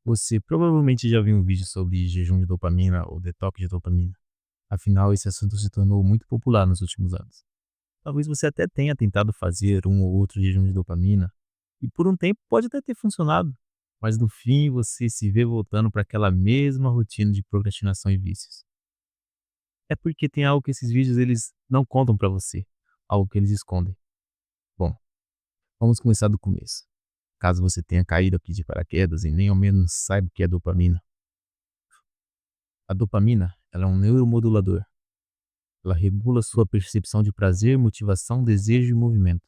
Você provavelmente já viu um vídeo sobre jejum de dopamina ou detox de dopamina. Afinal, esse assunto se tornou muito popular nos últimos anos. Talvez você até tenha tentado fazer um ou outro jejum de dopamina, e por um tempo pode até ter funcionado, mas no fim você se vê voltando para aquela mesma rotina de procrastinação e vícios. É porque tem algo que esses vídeos eles não contam para você, algo que eles escondem. Bom, vamos começar do começo. Caso você tenha caído aqui de paraquedas e nem ao menos saiba o que é dopamina. A dopamina, ela é um neuromodulador. Ela regula sua percepção de prazer, motivação, desejo e movimento.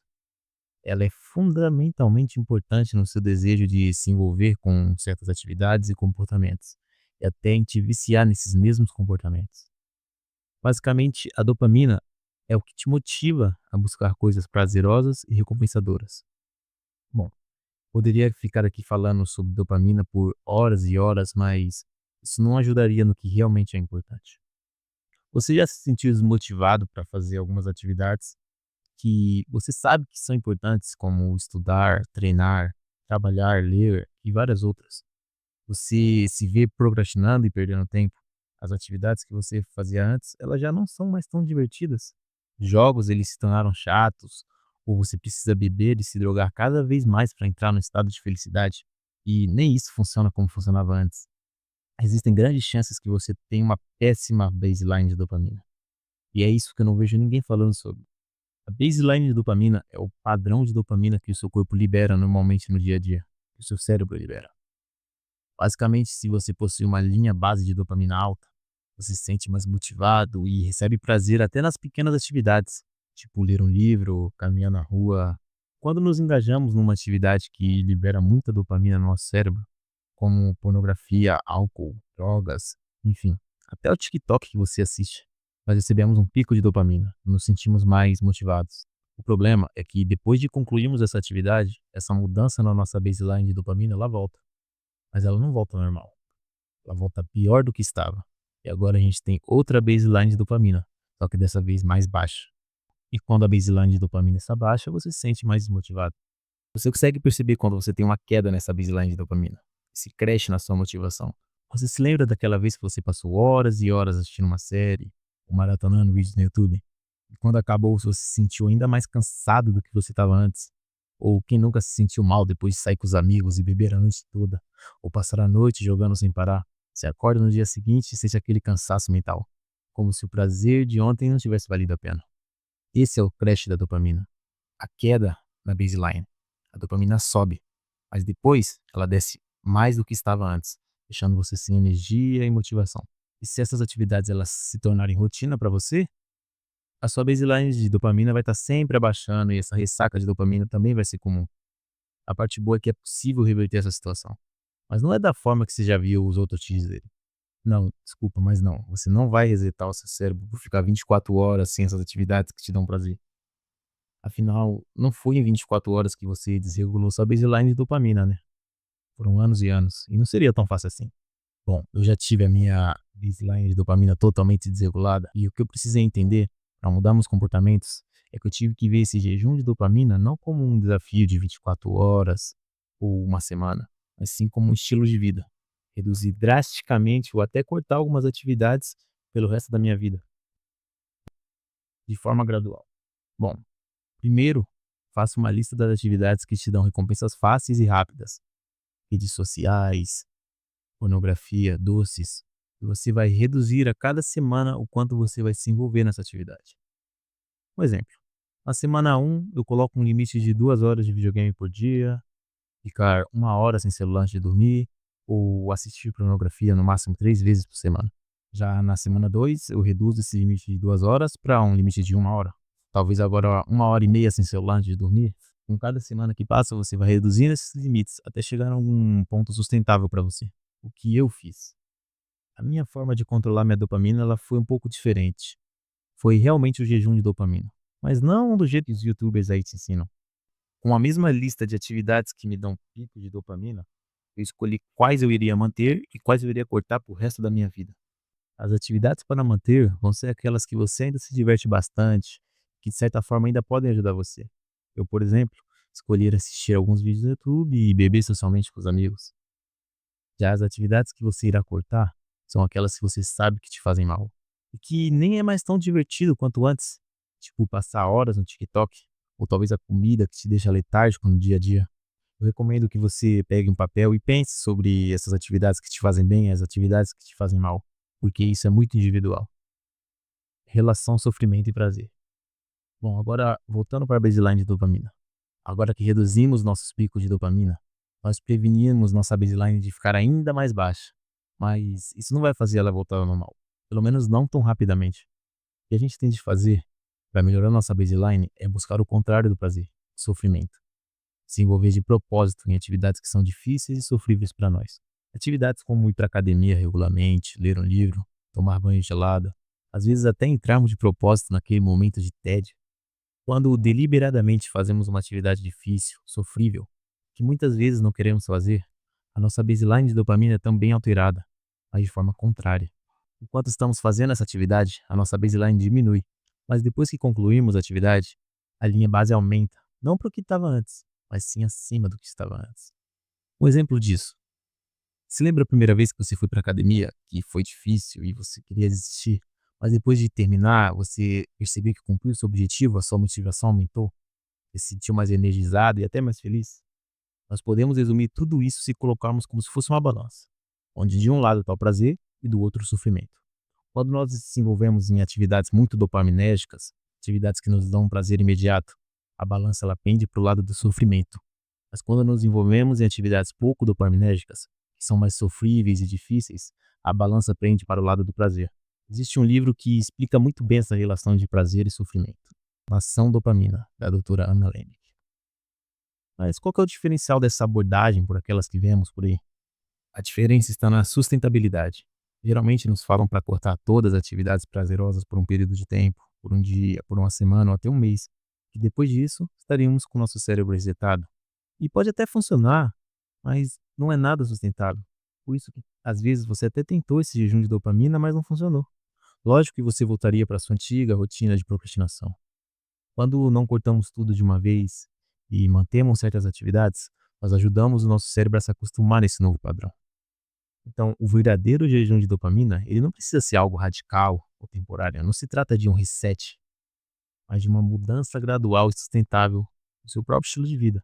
Ela é fundamentalmente importante no seu desejo de se envolver com certas atividades e comportamentos, e até em te viciar nesses mesmos comportamentos. Basicamente, a dopamina é o que te motiva a buscar coisas prazerosas e recompensadoras. Bom, poderia ficar aqui falando sobre dopamina por horas e horas, mas isso não ajudaria no que realmente é importante. Você já se sentiu desmotivado para fazer algumas atividades que você sabe que são importantes, como estudar, treinar, trabalhar, ler e várias outras? Você se vê procrastinando e perdendo tempo? As atividades que você fazia antes, elas já não são mais tão divertidas. Jogos, eles se tornaram chatos, ou você precisa beber e se drogar cada vez mais para entrar no estado de felicidade. E nem isso funciona como funcionava antes. Existem grandes chances que você tenha uma péssima baseline de dopamina. E é isso que eu não vejo ninguém falando sobre. A baseline de dopamina é o padrão de dopamina que o seu corpo libera normalmente no dia a dia, que o seu cérebro libera. Basicamente, se você possui uma linha base de dopamina alta, você se sente mais motivado e recebe prazer até nas pequenas atividades, tipo ler um livro, caminhar na rua. Quando nos engajamos numa atividade que libera muita dopamina no nosso cérebro, como pornografia, álcool, drogas, enfim, até o TikTok que você assiste, nós recebemos um pico de dopamina, nos sentimos mais motivados. O problema é que depois de concluirmos essa atividade, essa mudança na nossa baseline de dopamina, ela volta, mas ela não volta ao normal, ela volta pior do que estava. E agora a gente tem outra baseline de dopamina, só que dessa vez mais baixa. E quando a baseline de dopamina está baixa, você se sente mais desmotivado. Você consegue perceber quando você tem uma queda nessa baseline de dopamina, esse crash na sua motivação. Você se lembra daquela vez que você passou horas e horas assistindo uma série, ou maratonando vídeos no YouTube, e quando acabou você se sentiu ainda mais cansado do que você estava antes? Ou quem nunca se sentiu mal depois de sair com os amigos e beber a noite toda, ou passar a noite jogando sem parar? Você acorda no dia seguinte e sente aquele cansaço mental, como se o prazer de ontem não tivesse valido a pena. Esse é o crash da dopamina, a queda na baseline. A dopamina sobe, mas depois ela desce mais do que estava antes, deixando você sem energia e motivação. E se essas atividades elas se tornarem rotina para você, a sua baseline de dopamina vai estar sempre abaixando e essa ressaca de dopamina também vai ser comum. A parte boa é que é possível reverter essa situação, mas não é da forma que você já viu os outros te dizerem. Não, desculpa, mas não. Você não vai resetar o seu cérebro por ficar 24 horas sem essas atividades que te dão prazer. Afinal, não foi em 24 horas que você desregulou sua baseline de dopamina, né? Foram anos e anos, e não seria tão fácil assim. Bom, eu já tive a minha baseline de dopamina totalmente desregulada, e o que eu precisei entender para mudar meus comportamentos é que eu tive que ver esse jejum de dopamina não como um desafio de 24 horas ou uma semana, mas sim como um estilo de vida. Reduzir drasticamente ou até cortar algumas atividades pelo resto da minha vida, de forma gradual. Bom, primeiro, faça uma lista das atividades que te dão recompensas fáceis e rápidas. Redes sociais, pornografia, doces. E você vai reduzir a cada semana o quanto você vai se envolver nessa atividade. Um exemplo. Na semana um, eu coloco um limite de 2 horas de videogame por dia, ficar 1 hora sem celular antes de dormir, ou assistir pornografia no máximo 3 vezes por semana. Já na semana 2, eu reduzo esse limite de 2 horas para um limite de 1 hora. Talvez agora 1 hora e meia sem celular antes de dormir. Com cada semana que passa, você vai reduzindo esses limites até chegar a algum ponto sustentável para você. O que eu fiz? A minha forma de controlar minha dopamina ela foi um pouco diferente. Foi realmente o jejum de dopamina. Mas não do jeito que os youtubers aí te ensinam. Com a mesma lista de atividades que me dão pico de dopamina, eu escolhi quais eu iria manter e quais eu iria cortar para o resto da minha vida. As atividades para manter vão ser aquelas que você ainda se diverte bastante, que de certa forma ainda podem ajudar você. Eu, por exemplo, escolhi assistir alguns vídeos no YouTube e beber socialmente com os amigos. Já as atividades que você irá cortar são aquelas que você sabe que te fazem mal e que nem é mais tão divertido quanto antes, tipo passar horas no TikTok ou talvez a comida que te deixa letárgico no dia a dia. Eu recomendo que você pegue um papel e pense sobre essas atividades que te fazem bem e as atividades que te fazem mal, porque isso é muito individual. Relação sofrimento e prazer. Bom, agora voltando para a baseline de dopamina. Agora que reduzimos nossos picos de dopamina, nós prevenimos nossa baseline de ficar ainda mais baixa. Mas isso não vai fazer ela voltar ao normal, pelo menos não tão rapidamente. O que a gente tem de fazer para melhorar nossa baseline é buscar o contrário do prazer, o sofrimento. Se envolver de propósito em atividades que são difíceis e sofríveis para nós. Atividades como ir para academia regularmente, ler um livro, tomar banho gelado, às vezes até entrarmos de propósito naquele momento de tédio. Quando deliberadamente fazemos uma atividade difícil, sofrível, que muitas vezes não queremos fazer, a nossa baseline de dopamina é também alterada, mas de forma contrária. Enquanto estamos fazendo essa atividade, a nossa baseline diminui, mas depois que concluímos a atividade, a linha base aumenta, não para o que estava antes, mas sim acima do que estava antes. Um exemplo disso: se lembra a primeira vez que você foi para academia, que foi difícil e você queria desistir, mas depois de terminar, você percebeu que cumpriu seu objetivo, a sua motivação aumentou, você se sentiu mais energizado e até mais feliz? Nós podemos resumir tudo isso se colocarmos como se fosse uma balança, onde de um lado está o prazer e do outro o sofrimento. Quando nós nos envolvemos em atividades muito dopaminérgicas, atividades que nos dão um prazer imediato, a balança ela pende para o lado do sofrimento. Mas quando nos envolvemos em atividades pouco dopaminérgicas, que são mais sofríveis e difíceis, a balança pende para o lado do prazer. Existe um livro que explica muito bem essa relação de prazer e sofrimento. Ação Dopamina, da doutora Anna Lembke. Mas qual que é o diferencial dessa abordagem por aquelas que vemos por aí? A diferença está na sustentabilidade. Geralmente nos falam para cortar todas as atividades prazerosas por um período de tempo, por um dia, por uma semana ou até um mês. E depois disso, estaríamos com o nosso cérebro resetado. E pode até funcionar, mas não é nada sustentável. Por isso que, às vezes, você até tentou esse jejum de dopamina, mas não funcionou. Lógico que você voltaria para sua antiga rotina de procrastinação. Quando não cortamos tudo de uma vez e mantemos certas atividades, nós ajudamos o nosso cérebro a se acostumar nesse novo padrão. Então, o verdadeiro jejum de dopamina, ele não precisa ser algo radical ou temporário. Não se trata de um reset, mas de uma mudança gradual e sustentável do seu próprio estilo de vida.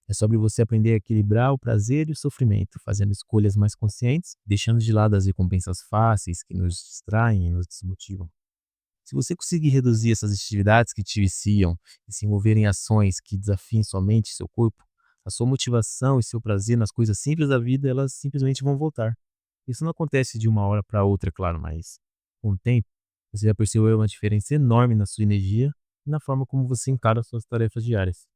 É sobre você aprender a equilibrar o prazer e o sofrimento, fazendo escolhas mais conscientes, deixando de lado as recompensas fáceis que nos distraem e nos desmotivam. Se você conseguir reduzir essas atividades que te viciam e se envolver em ações que desafiem somente seu corpo, a sua motivação e seu prazer nas coisas simples da vida, elas simplesmente vão voltar. Isso não acontece de uma hora para outra, é claro, mas com o tempo, você vai perceber uma diferença enorme na sua energia e na forma como você encara as suas tarefas diárias.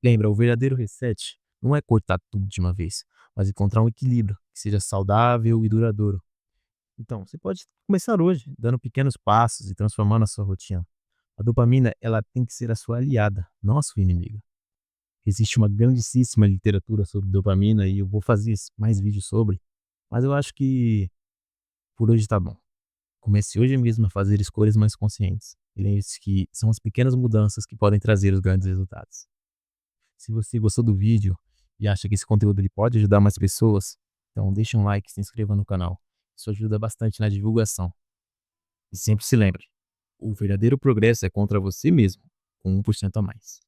Lembra, o verdadeiro reset não é cortar tudo de uma vez, mas encontrar um equilíbrio que seja saudável e duradouro. Então, você pode começar hoje, dando pequenos passos e transformando a sua rotina. A dopamina, ela tem que ser a sua aliada, não a sua inimiga. Existe uma grandíssima literatura sobre dopamina e eu vou fazer mais vídeos sobre, mas eu acho que por hoje tá bom. Comece hoje mesmo a fazer escolhas mais conscientes. E lembre-se que são as pequenas mudanças que podem trazer os grandes resultados. Se você gostou do vídeo e acha que esse conteúdo ele pode ajudar mais pessoas, então deixe um like e se inscreva no canal. Isso ajuda bastante na divulgação. E sempre se lembre, o verdadeiro progresso é contra você mesmo, com 1% a mais.